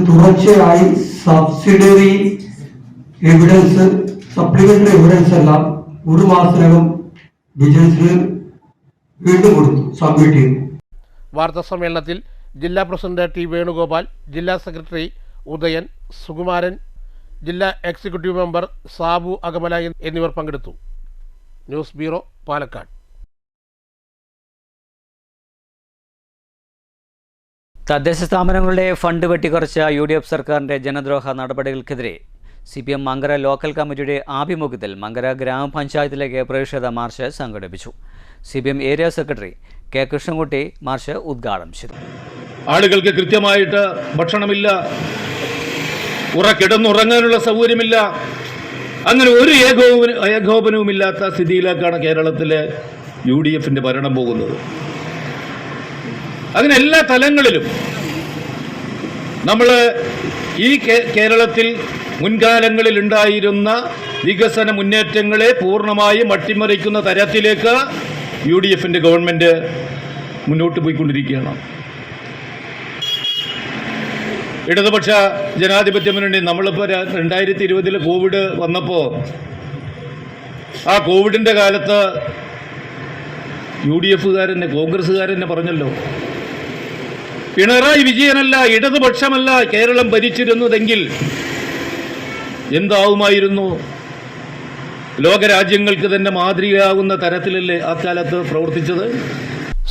S10: തുടർച്ചയായി സബ്സിഡറി എവിഡൻസ്, സപ്ലിമെന്ററി എവിഡൻസ് എല്ലാം 1 മാസത്തിനകം വിജിലൻസിന് വീണ്ടും കൊടുത്തു, സബ്മിറ്റ് ചെയ്തു.
S4: വാർത്താ സമ്മേളനത്തിൽ ജില്ലാ പ്രസിഡന്റ് ടി വേണുഗോപാൽ, ജില്ലാ സെക്രട്ടറി ഉദയൻ, സുകുമാരൻ, ജില്ലാ എക്സിക്യൂട്ടീവ് മെമ്പർ സാബു അകമല എന്നിവർ പങ്കെടുത്തു. News bureau, Palakkad.
S1: തദ്ദേശ സ്ഥാപനങ്ങളുടെ ഫണ്ട് വെട്ടിക്കുറച്ച UDF സർക്കാരിൻ്റെ ജനദ്രോഹ നടപടികൾക്കെതിരെ CPM മങ്കര ലോക്കൽ കമ്മിറ്റിയുടെ ആഭിമുഖ്യത്തിൽ മങ്കര ഗ്രാമപഞ്ചായത്തിലേക്ക് പ്രതിഷേധ മാർച്ച് സംഘടിപ്പിച്ചു. CPM area secretary K Krishnankutty March ഉദ്ഘാടനം ചെയ്തു.
S11: ആളുകൾക്ക് കൃത്യമായിട്ട് ഭക്ഷണമില്ല, കിടന്നുറങ്ങാനുള്ള സൗകര്യമില്ല. അങ്ങനെ ഒരു ഏകോപനവുമില്ലാത്ത സ്ഥിതിയിലേക്കാണ് കേരളത്തിലെ UDFന്റെ ഭരണം പോകുന്നത്. അങ്ങനെ എല്ലാ തലങ്ങളിലും നമ്മൾ ഈ കേരളത്തിൽ മുൻകാലങ്ങളിൽ ഉണ്ടായിരുന്ന വികസന മുന്നേറ്റങ്ങളെ പൂർണ്ണമായും അട്ടിമറിക്കുന്ന തരത്തിലേക്ക് UDFന്റെ ഗവൺമെന്റ് മുന്നോട്ട് പോയിക്കൊണ്ടിരിക്കുകയാണ്. ഇടതുപക്ഷ ജനാധിപത്യ മുന്നണി നമ്മളിപ്പോൾ 2020 കോവിഡ് വന്നപ്പോൾ ആ കോവിഡിന്റെ കാലത്ത് UDFകാരനെ, കോൺഗ്രസ്സുകാരനെ പറഞ്ഞല്ലോ, പിണറായി വിജയനല്ല, ഇടതുപക്ഷമല്ല കേരളം ഭരിച്ചിരുന്നതെങ്കിൽ എന്താവുമായിരുന്നു? ലോകരാജ്യങ്ങൾക്ക് തന്നെ മാതൃകയാകുന്ന തരത്തിലല്ലേ അക്കാലത്ത് പ്രവർത്തിച്ചത്.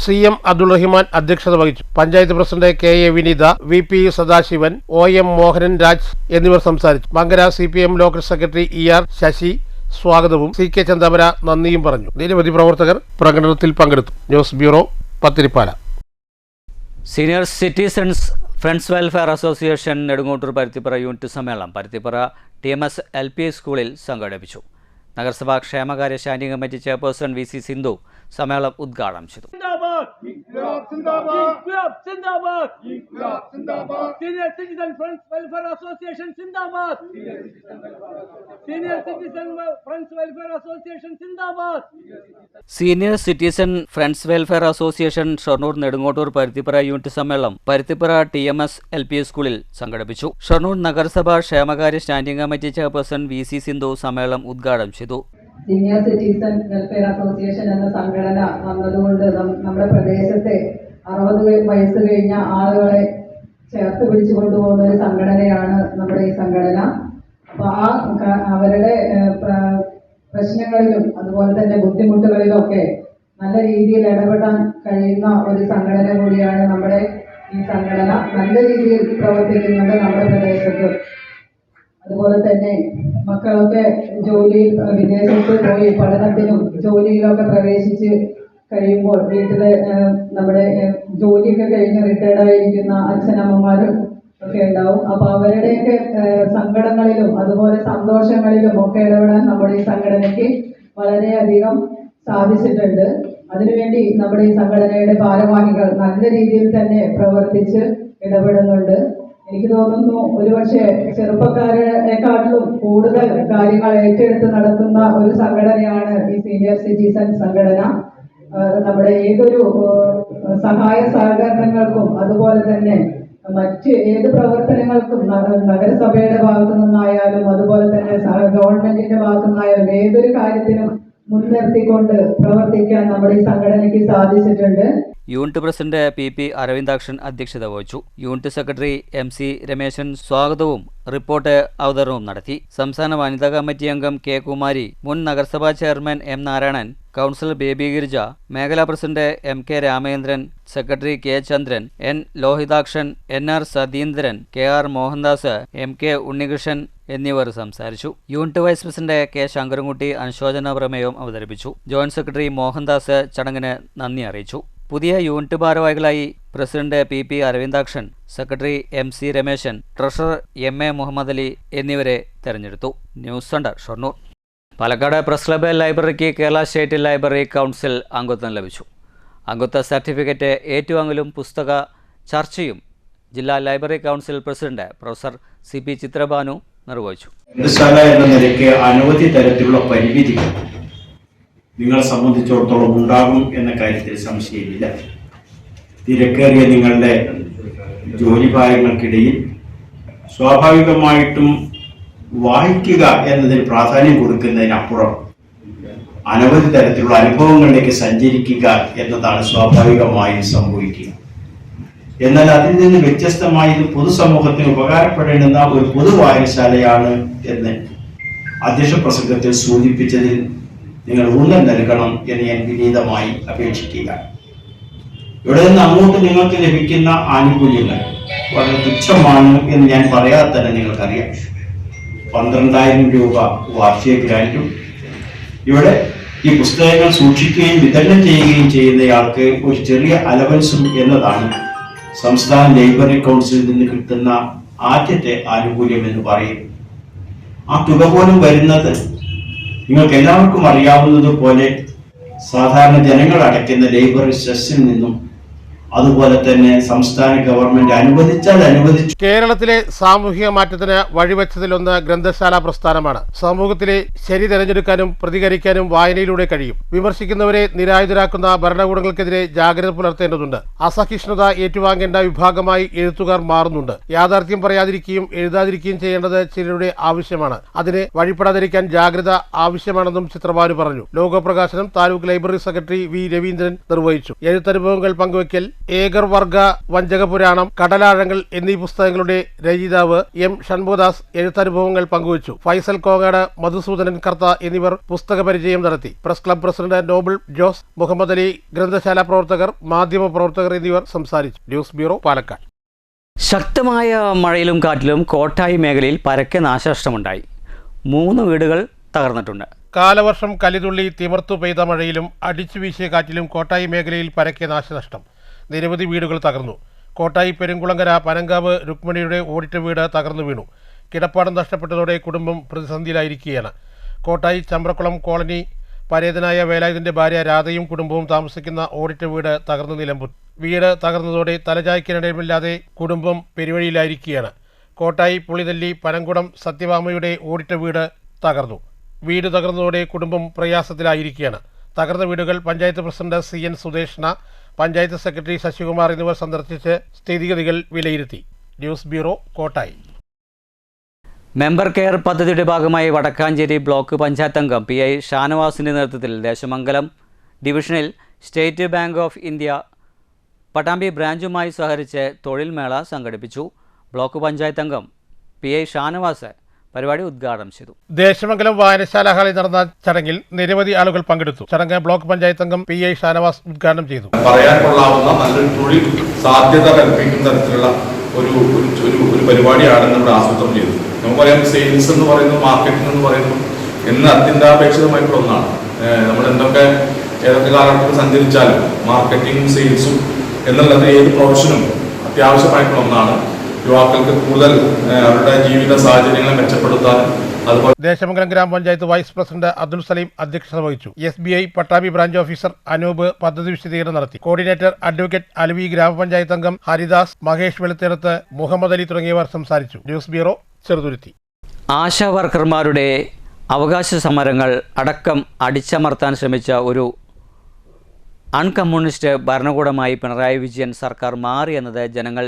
S4: CM അബ്ദുൾ റഹിമാൻ അധ്യക്ഷത വഹിച്ചു. Panchayat president KA Vineetha, VP Sadasivan, OM Mohanan Raj എന്നിവർ സംസാരിച്ചു. Mankara CPM local secretary ER Sasi സ്വാഗതവും CK ചന്ദാമര നന്ദിയും പറഞ്ഞു. നിരവധി പ്രവർത്തകർ പ്രകടനത്തിൽ പങ്കെടുത്തു. News bureau, Pathirippala.
S1: Senior citizens friends welfare association Nedungottur Paruthippara unit സമ്മേളനം പരുത്തിപ്പറ TMS LP സ്കൂളിൽ സംഘടിപ്പിച്ചു. നഗരസഭാ ക്ഷേമകാര്യ standing committee chairperson VC Sindhu സമ്മേളനം ഉദ്ഘാടനം ചെയ്തു. Senior citizen friends welfare association Shoranur Nedungottur Paruthippura unit സമ്മേളനം പരുത്തിപ്പുറ TMS LP സ്കൂളിൽ സംഘടിപ്പിച്ചു. ഷൊർണൂർ നഗരസഭാ ക്ഷേമകാര്യ standing committee chairperson VC Sindhu സമ്മേളനം ഉദ്ഘാടനം ചെയ്തു.
S12: സീനിയർ സിറ്റിസൺ വെൽഫെയർ അസോസിയേഷൻ എന്ന സംഘടന വന്നതുകൊണ്ട് നമ്മുടെ പ്രദേശത്തെ 60 വയസ്സ് കഴിഞ്ഞ ആളുകളെ ചേർത്ത് പിടിച്ചു കൊണ്ടുപോകുന്ന ഒരു സംഘടനയാണ് നമ്മുടെ ഈ സംഘടന. അപ്പോൾ അവരുടെ പ്രശ്നങ്ങളിലും അതുപോലെ തന്നെ ബുദ്ധിമുട്ടുകളിലും ഒക്കെ നല്ല രീതിയിൽ ഇടപെടാൻ കഴിയുന്ന ഒരു സംഘടന കൂടിയാണ് നമ്മുടെ ഈ സംഘടന. നല്ല രീതിയിൽ പ്രവർത്തിക്കുന്നുണ്ട് നമ്മുടെ പ്രദേശത്ത്. അതുപോലെ തന്നെ മക്കളൊക്കെ ജോലിയിൽ വിദേശത്ത് പോയി പഠനത്തിനും ജോലിയിലൊക്കെ പ്രവേശിച്ച് കഴിയുമ്പോൾ വീട്ടില് നമ്മുടെ ജോലിയൊക്കെ കഴിഞ്ഞ് റിട്ടയർഡായിരിക്കുന്ന അച്ഛനമ്മമാരും ഒക്കെ ഉണ്ടാവും. അപ്പൊ അവരുടെയൊക്കെ സങ്കടങ്ങളിലും അതുപോലെ സന്തോഷങ്ങളിലും ഒക്കെ ഇടപെടാൻ നമ്മുടെ ഈ സംഘടനയ്ക്ക് വളരെയധികം സാധിച്ചിട്ടുണ്ട്. അതിനുവേണ്ടി നമ്മുടെ ഈ സംഘടനയുടെ ഭാരവാഹികൾ നല്ല രീതിയിൽ തന്നെ പ്രവർത്തിച്ച് ഇടപെടുന്നുണ്ട്. എനിക്ക് തോന്നുന്നു ഒരുപക്ഷെ ചെറുപ്പക്കാരെക്കാട്ടിലും കൂടുതൽ കാര്യങ്ങൾ ഏറ്റെടുത്ത് നടത്തുന്ന ഒരു സംഘടനയാണ് ഈ സീനിയർ സിറ്റിസൺ സംഘടന. നമ്മുടെ ഏതൊരു സഹായ സഹകരണങ്ങൾക്കും അതുപോലെ തന്നെ മറ്റ് ഏത് പ്രവർത്തനങ്ങൾക്കും നഗരസഭയുടെ ഭാഗത്തു നിന്നായാലും അതുപോലെ തന്നെ ഗവൺമെന്റിന്റെ ഭാഗത്തു നിന്നായാലും ഏതൊരു കാര്യത്തിനും മുൻനിർത്തിക്കൊണ്ട് പ്രവർത്തിക്കാൻ നമ്മുടെ ഈ സംഘടനയ്ക്ക് സാധിച്ചിട്ടുണ്ട്.
S1: യൂണിറ്റ് പ്രസിഡന്റ് PP അരവിന്ദാക്ഷൻ അധ്യക്ഷത വഹിച്ചു. യൂണിറ്റ് സെക്രട്ടറി MC രമേശൻ സ്വാഗതവും റിപ്പോർട്ട് അവതരണവും നടത്തി. സംസ്ഥാന വനിതാ കമ്മിറ്റി അംഗം K കുമാരി, മുൻ നഗരസഭാ chairman M Narayanan, councillor Baby Girija, മേഖലാ president MK Ramachandran, secretary K Chandran, N Lohithakshan, NR Satheendran, KR Mohandas, MK Unnikrishnan എന്നിവർ സംസാരിച്ചു. Unit vice president K Sankarankutty അനുശോചന പ്രമേയം അവതരിപ്പിച്ചു. ജോയിന്റ് സെക്രട്ടറി മോഹൻദാസ് ചടങ്ങിന് നന്ദി അറിയിച്ചു. പുതിയ യൂണിറ്റ് ഭാരവാഹികളായി president PP Aravindakshan, secretary MC Rameshan, treasurer MA Muhammad Ali എന്നിവരെ തെരഞ്ഞെടുത്തു. News centre Shoranur. Palakkad press club ലൈബ്രറിക്ക് കേരള സ്റ്റേറ്റ് ലൈബ്രറി കൗൺസിൽ അംഗത്വം ലഭിച്ചു. അംഗത്വ സർട്ടിഫിക്കറ്റ് ഏറ്റുവാങ്ങലും പുസ്തക ചർച്ചയും ജില്ലാ library council president professor CP Chitrabhanu നിർവഹിച്ചു.
S13: ഗ്രന്ഥശാല എന്ന നിലയ്ക്ക് അനവധി തരത്തിലുള്ള പരിമിതികൾ നിങ്ങളെ സംബന്ധിച്ചിടത്തോളം ഉണ്ടാകും എന്ന കാര്യത്തിൽ സംശയമില്ല. തിരക്കേറിയ നിങ്ങളുടെ ജോലിഭാരങ്ങൾക്കിടയിൽ സ്വാഭാവികമായിട്ടും വായിക്കുക എന്നതിന് പ്രാധാന്യം കൊടുക്കുന്നതിനപ്പുറം അനവധി തരത്തിലുള്ള അനുഭവങ്ങളിലേക്ക് സഞ്ചരിക്കുക എന്നതാണ് സ്വാഭാവികമായും സംഭവിക്കുക. എന്നാൽ അതിൽ നിന്ന് വ്യത്യസ്തമായി ഇത് പൊതുസമൂഹത്തിന് ഉപകാരപ്പെടേണ്ടുന്ന ഒരു പൊതു വായനശാലയാണ് എന്ന് അധ്യക്ഷ പ്രസംഗത്തിൽ സൂചിപ്പിച്ചതിൽ നിങ്ങൾ ഊന്നൽ നൽകണം എന്ന് ഞാൻ വിനീതമായി അപേക്ഷിക്കുക. ഇവിടെ നിന്ന് അങ്ങോട്ട് നിങ്ങൾക്ക് ലഭിക്കുന്ന ആനുകൂല്യങ്ങൾ വളരെ തുച്ഛമാണ് എന്ന് ഞാൻ പറയാതെ തന്നെ നിങ്ങൾക്കറിയാം. 12,000 രൂപ വാർഷിക ഗ്രാൻറ്റും ഇവിടെ ഈ പുസ്തകങ്ങൾ സൂക്ഷിക്കുകയും വിതരണം ചെയ്യുകയും ചെയ്യുന്നയാൾക്ക് ഒരു ചെറിയ അലവൻസും എന്നതാണ് സംസ്ഥാന ലൈബ്രറി കൗൺസിലിൽ നിന്ന് കിട്ടുന്ന ആദ്യത്തെ ആനുകൂല്യം എന്ന് പറയും. ആ തുക പോലും വരുന്നത് നിങ്ങൾക്ക് എല്ലാവർക്കും അറിയാവുന്നതുപോലെ സാധാരണ ജനങ്ങൾ അടയ്ക്കുന്ന ലൈബ്രറി സെസ്സിൽ നിന്നും അതുപോലെ തന്നെ സംസ്ഥാന ഗവൺമെന്റ് അനുവദിച്ചു.
S4: കേരളത്തിലെ സാമൂഹിക മാറ്റത്തിന് വഴിവെച്ചതിലൊന്ന് ഗ്രന്ഥശാല പ്രസ്ഥാനമാണ്. സമൂഹത്തിലെ ശരി തിരഞ്ഞെടുക്കാനും പ്രതികരിക്കാനും വായനയിലൂടെ കഴിയും. വിമർശിക്കുന്നവരെ നിരായുധരാക്കുന്ന ഭരണകൂടങ്ങൾക്കെതിരെ ജാഗ്രത പുലർത്തേണ്ടതുണ്ട്. അസഹിഷ്ണുത ഏറ്റുവാങ്ങേണ്ട വിഭാഗമായി എഴുത്തുകാർ മാറുന്നുണ്ട്. യാഥാർത്ഥ്യം പറയാതിരിക്കുകയും എഴുതാതിരിക്കുകയും ചെയ്യേണ്ടത് ചിലരുടെ ആവശ്യമാണ്. അതിന് വഴിപ്പെടാതിരിക്കാൻ ജാഗ്രത ആവശ്യമാണെന്നും ചിത്രഭാനു പറഞ്ഞു. ലോകപ്രകാശനം taluk library secretary V Raveendran നിർവഹിച്ചു. എഴുത്തനുഭവങ്ങൾ പങ്കുവയ്ക്കൽ, ഏകർവർഗ വഞ്ചക പുരാണം, കടലാഴങ്ങൾ എന്നീ പുസ്തകങ്ങളുടെ രചയിതാവ് M ഷൺമുഖദാസ് എഴുത്തനുഭവങ്ങൾ പങ്കുവച്ചു. ഫൈസൽ കോങ്ങാട്, മധുസൂദനൻ കർത്ത എന്നിവർ പുസ്തക പരിചയം നടത്തി. Press club president Noble Jose, Muhammad Ali, ഗ്രന്ഥശാല പ്രവർത്തകർ, മാധ്യമ പ്രവർത്തകർ എന്നിവർ സംസാരിച്ചു. News bureau, Palakkad.
S1: ശക്തമായ മഴയിലും കാറ്റിലും കോട്ടായി മേഖലയിൽ പരക്കെ നാശനഷ്ടമുണ്ടായി. 3 വീടുകൾ തകർന്നിട്ടുണ്ട്.
S4: കാലവർഷം കലിതുള്ളി തിമിർത്തു പെയ്ത മഴയിലും അടിച്ചു വീശിയ കാറ്റിലും കോട്ടായി മേഖലയിൽ പരക്കെ നാശനഷ്ടം. നിരവധി വീടുകൾ തകർന്നു. കോട്ടായി പെരുങ്കുളങ്ങര പനങ്കാവ് രുക്മിണിയുടെ ഓടിട്ട വീട് തകർന്നു വീണു. കിടപ്പാടം നഷ്ടപ്പെട്ടതോടെ കുടുംബം പ്രതിസന്ധിയിലായിരിക്കുകയാണ്. കോട്ടായി ചമ്പ്രക്കുളം കോളനി പരേതനായ വേലായുധന്റെ ഭാര്യ രാധയും കുടുംബവും താമസിക്കുന്ന ഓടിട്ട വീട് തകർന്നു നിലമ്പൂർ. വീട് തകർന്നതോടെ തലചായ്ക്കാനിടമില്ലാതെ കുടുംബം പെരുവഴിയിലായിരിക്കുകയാണ്. കോട്ടായി പുളിതല്ലി പനംകുടം സത്യഭാമയുടെ ഓടിട്ട വീട് തകർന്നു. വീട് തകർന്നതോടെ കുടുംബം പ്രയാസത്തിലായിരിക്കുകയാണ്. തകർന്ന വീടുകൾ panchayat president CN Sudeshna, panchayat secretary Sasikumar എന്നിവർ സന്ദർശിച്ച് സ്ഥിതിഗതികൾ വിലയിരുത്തി. News bureau, Kottayi.
S1: Member care പദ്ധതിയുടെ ഭാഗമായി വടക്കാഞ്ചേരി ബ്ലോക്ക് പഞ്ചായത്ത് അംഗം PI ഷാനവാസിൻ്റെ നേതൃത്വത്തിൽ ദേശമംഗലം ഡിവിഷനിൽ State Bank of India Pattambi ബ്രാഞ്ചുമായി സഹകരിച്ച് തൊഴിൽ മേള സംഘടിപ്പിച്ചു. ബ്ലോക്ക് പഞ്ചായത്ത് അംഗം PI ഷാനവാസ് പരിപാടി ഉദ്ഘാടനം ചെയ്തു.
S4: ദേശമംഗലം വായനശാല ഹാളിൽ നടന്ന ചടങ്ങിൽ നിരവധി ആളുകൾ പങ്കെടുത്തു. ചടങ്ങ് ബ്ലോക്ക് പഞ്ചായത്ത് അംഗം PI ഷാനവാസ് ഉദ്ഘാടനം ചെയ്തു.
S5: പറയാൻ കൊള്ളാവുന്ന നല്ലൊരു തൊഴിൽ സാധ്യത കൽപ്പിക്കുന്ന തരത്തിലുള്ള ഒരു പരിപാടിയാണ് നമ്മൾ ആസൂത്രണം ചെയ്തത്. നമുക്കറിയാം, സെയിൽസ് എന്ന് പറയുന്നത്, മാർക്കറ്റിംഗ് എന്ന് പറയുന്നത് ഇന്ന് അത്യന്താപേക്ഷിതമായിട്ടുള്ള ഒന്നാണ്. നമ്മൾ ഏതൊക്കെ കാലഘട്ടത്തിൽ സഞ്ചരിച്ചാലും മാർക്കറ്റിംഗും സെയിൽസും എന്നുള്ളത് ഏത് പ്രൊഫഷനും അത്യാവശ്യമായിട്ടുള്ള ഒന്നാണ്. യുവാക്കൾക്ക് കൂടുതൽ അവരുടെ ജീവിത സാഹചര്യങ്ങളെ മെച്ചപ്പെടുത്താനും അതുപോലെ
S4: ദേശമംഗലം ഗ്രാമപഞ്ചായത്ത് വൈസ് പ്രസിഡന്റ് അബ്ദുൽ സലീം അധ്യക്ഷത വഹിച്ചു. SBI Pattambi branch officer Anoop പദ്ധതി വിശദീകരണം നടത്തി. കോർഡിനേറ്റർ അഡ്വക്കേറ്റ് അൽവി, ഗ്രാമപഞ്ചായത്ത് അംഗം ഹരിദാസ്, മഹേഷ് വെളുത്തേടത്ത്, മുഹമ്മദ് അലി തുടങ്ങിയവർ സംസാരിച്ചു. News bureau, Cheruthuruthy.
S1: ആശാ വർക്കർമാരുടെ അവകാശ സമരങ്ങൾ അടക്കം അടിച്ചമർത്താൻ ശ്രമിച്ച ഒരു അൺകമ്മ്യൂണിസ്റ്റ് ഭരണകൂടമായി പിണറായി വിജയൻ സർക്കാർ മാറിയെന്നത് ജനങ്ങൾ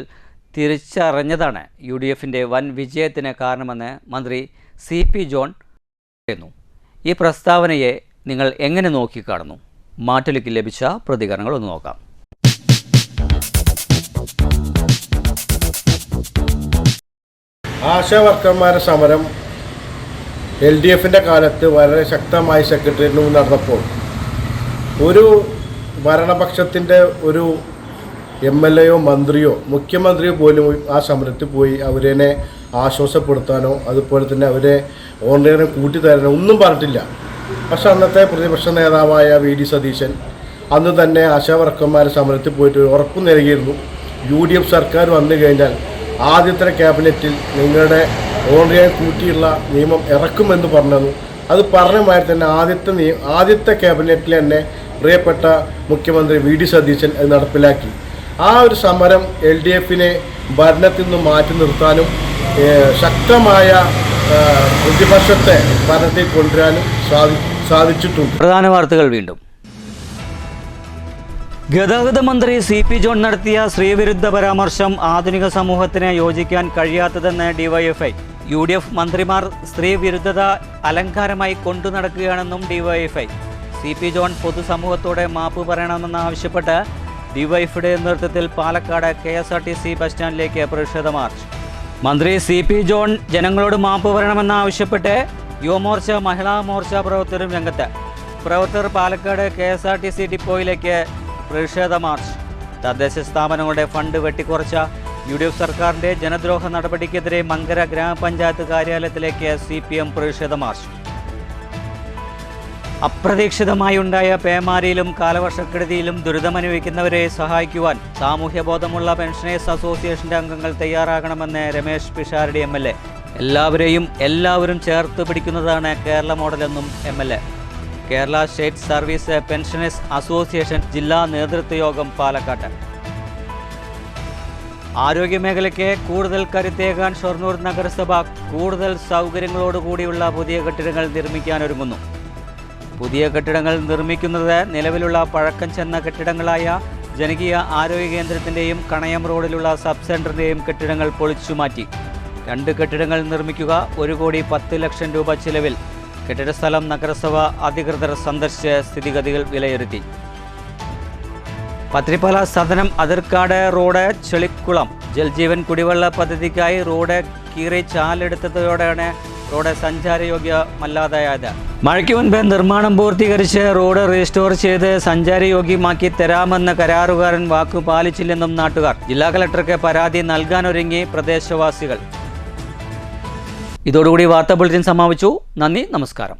S1: തിരിച്ചറിഞ്ഞതാണ് UDFന്റെ വൻ വിജയത്തിന് കാരണമെന്ന് മന്ത്രി CP ജോൺ പറയുന്നു. ഈ പ്രസ്താവനയെ നിങ്ങൾ എങ്ങനെ നോക്കിക്കാണുന്നു? മാറ്റലിക്ക് ലഭിച്ച പ്രതികരണങ്ങൾ ഒന്ന് നോക്കാം.
S14: ആശാ വർക്കർമാരുടെ സമരം LDFന്റെ കാലത്ത് വളരെ ശക്തമായി സെക്രട്ടേറിയറ്റിന് മുന്നിൽ നടന്നപ്പോൾ ഒരു ഭരണപക്ഷത്തിൻ്റെ ഒരു MLAയോ മന്ത്രിയോ മുഖ്യമന്ത്രിയോ പോലും ആ സമരത്തിൽ പോയി അവരെ ആശ്വാസപ്പെടുത്താനോ അതുപോലെ തന്നെ അവരെ ഓൺലൈനെ കൂട്ടിത്തരാനോ ഒന്നും പറഞ്ഞിട്ടില്ല. പക്ഷെ അന്നത്തെ പ്രതിപക്ഷ നേതാവായ VD സതീശൻ അന്ന് തന്നെ ആശാ വർക്കർമാരുടെ സമരത്തിൽ പോയിട്ട് ഉറപ്പ് നൽകിയിരുന്നു, UDF സർക്കാർ വന്നു കഴിഞ്ഞാൽ ആദ്യത്തെ ക്യാബിനറ്റിൽ നിങ്ങളുടെ ഓൺലൈൻ കൂട്ടിയുള്ള നിയമം ഇറക്കുമെന്ന് പറഞ്ഞത്. അത് പറഞ്ഞ മാതിരി തന്നെ ആദ്യത്തെ ക്യാബിനറ്റിൽ തന്നെ പ്രിയപ്പെട്ട മുഖ്യമന്ത്രി VD സതീശൻ അത് നടപ്പിലാക്കി. ആ ഒരു സമരം LDFനെ ഭരണത്തിൽ നിന്ന് മാറ്റി നിർത്താനും ശക്തമായ പ്രതിപക്ഷത്തെ ഭരണത്തിൽ കൊണ്ടുവരാനും സാധിച്ചിട്ടുണ്ട്.
S1: പ്രധാന വാർത്തകൾ വീണ്ടും. ഗതാഗത മന്ത്രി CP ജോൺ നടത്തിയ സ്ത്രീവിരുദ്ധ പരാമർശം ആധുനിക സമൂഹത്തിന് യോജിക്കാൻ കഴിയാത്തതെന്ന് DYFI. UDF മന്ത്രിമാർ സ്ത്രീ വിരുദ്ധത അലങ്കാരമായി കൊണ്ടു നടക്കുകയാണെന്നും DYFI. CP ജോൺ പൊതുസമൂഹത്തോടെ മാപ്പ് പറയണമെന്നാവശ്യപ്പെട്ട് DYFIയുടെ നേതൃത്വത്തിൽ പാലക്കാട് KSRTC ബസ് സ്റ്റാൻഡിലേക്ക് പ്രതിഷേധ മാർച്ച്. മന്ത്രി CP ജോൺ ജനങ്ങളോട് മാപ്പ് പറയണമെന്നാവശ്യപ്പെട്ട് യുവമോർച്ച, മഹിളാ മോർച്ച പ്രവർത്തകരും രംഗത്ത്. പ്രവർത്തകർ പാലക്കാട് KSRTC ഡിപ്പോയിലേക്ക് പ്രതിഷേധ മാർച്ച്. തദ്ദേശ സ്ഥാപനങ്ങളുടെ ഫണ്ട് വെട്ടിക്കുറച്ച UDF സർക്കാരിൻ്റെ ജനദ്രോഹ നടപടിക്കെതിരെ മങ്കര ഗ്രാമപഞ്ചായത്ത് കാര്യാലയത്തിലേക്ക് CPM പ്രതിഷേധ മാർച്ച്. അപ്രതീക്ഷിതമായി ഉണ്ടായ പേമാരിയിലും കാലവർഷക്കെടുതിയിലും ദുരിതമനുഭവിക്കുന്നവരെ സഹായിക്കുവാൻ സാമൂഹ്യബോധമുള്ള പെൻഷനേഴ്സ് അസോസിയേഷന്റെ അംഗങ്ങൾ തയ്യാറാകണമെന്ന് രമേശ് പിഷാരടി MLA. എല്ലാവരും ചേർത്ത് പിടിക്കുന്നതാണ് കേരള മോഡലെന്നും MLA. Kerala state service pensioners association ജില്ലാ നേതൃത്വ യോഗം പാലക്കാട്ട്. ആരോഗ്യമേഖലയ്ക്ക് കൂടുതൽ കരുത്തേകാൻ ഷൊർണൂർ നഗരസഭ കൂടുതൽ സൗകര്യങ്ങളോടുകൂടിയുള്ള പുതിയ കെട്ടിടങ്ങൾ നിർമ്മിക്കാനൊരുങ്ങുന്നു. പുതിയ കെട്ടിടങ്ങൾ നിർമ്മിക്കുന്നത് നിലവിലുള്ള പഴക്കം ചെന്ന കെട്ടിടങ്ങളായ ജനകീയ ആരോഗ്യ കേന്ദ്രത്തിൻ്റെയും കണയം റോഡിലുള്ള സബ് സെൻ്ററിൻ്റെയും കെട്ടിടങ്ങൾ പൊളിച്ചുമാറ്റി 2 കെട്ടിടങ്ങൾ നിർമ്മിക്കുക. 1,10,00,000 രൂപ ചിലവിൽ കെട്ടിടസ്ഥലം നഗരസഭ അധികൃതർ സന്ദർശിച്ച് സ്ഥിതിഗതികൾ വിലയിരുത്തി. പത്രിപ്പാല സദനം അതിർക്കാട് റോഡ് ചെളിക്കുളം ജൽജീവൻ കുടിവെള്ള പദ്ധതിക്കായി റോഡ് കീറി ചാലെടുത്തതോടെയാണ് റോഡ് സഞ്ചാരയോഗ്യമല്ലാതായത്. മഴയ്ക്ക് മുൻപ് നിർമ്മാണം പൂർത്തീകരിച്ച് റോഡ് റീസ്റ്റോർ ചെയ്ത് സഞ്ചാരയോഗ്യമാക്കി തരാമെന്ന് കരാറുകാരൻ വാക്കു പാലിച്ചില്ലെന്നും നാട്ടുകാർ. ജില്ലാ കളക്ടർക്ക് പരാതി നൽകാനൊരുങ്ങി പ്രദേശവാസികൾ. ഇതോടുകൂടി വാർത്താ ബുള്ളറ്റിൻ സമാപിച്ചു. നന്ദി, നമസ്കാരം.